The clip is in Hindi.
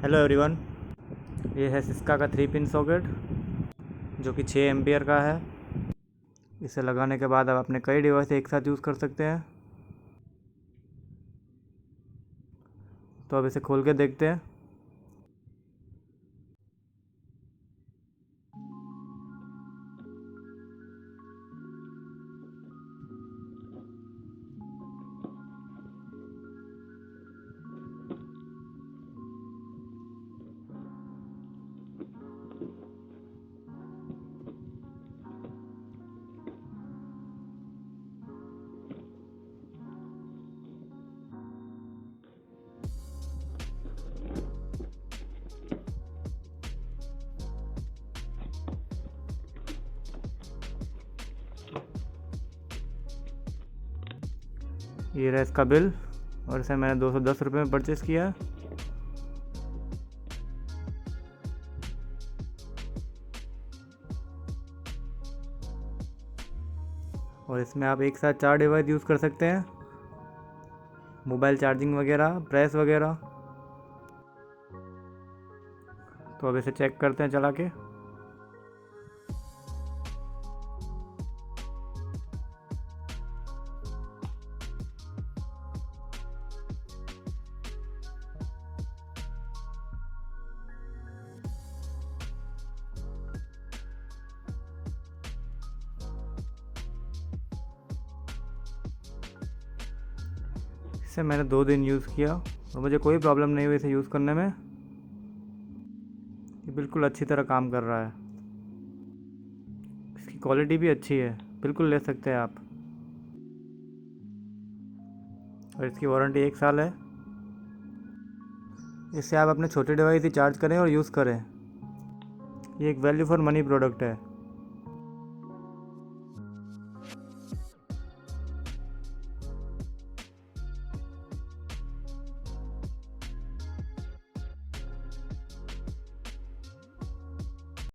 हेलो एवरीवन, ये है सिस्का का 3 पिन सॉकेट जो कि 6 एम्पियर का है। इसे लगाने के बाद आप अपने कई डिवाइस एक साथ यूज़ कर सकते हैं। तो अब इसे खोल के देखते हैं। ये रहा इसका बिल और इसे मैंने 210 रुपये में परचेज़ किया। और इसमें आप एक साथ 4 डिवाइस यूज़ कर सकते हैं, मोबाइल चार्जिंग वगैरह, प्रेस वगैरह। तो अब इसे चेक करते हैं चला के। इसे मैंने 2 दिन यूज़ किया और मुझे कोई प्रॉब्लम नहीं हुई इसे यूज़ करने में। ये बिल्कुल अच्छी तरह काम कर रहा है। इसकी क्वालिटी भी अच्छी है, बिल्कुल ले सकते हैं आप। और इसकी वारंटी 1 साल है। इससे आप अपने छोटे डिवाइस ही चार्ज करें और यूज़ करें। ये एक वैल्यू फॉर मनी प्रोडक्ट है।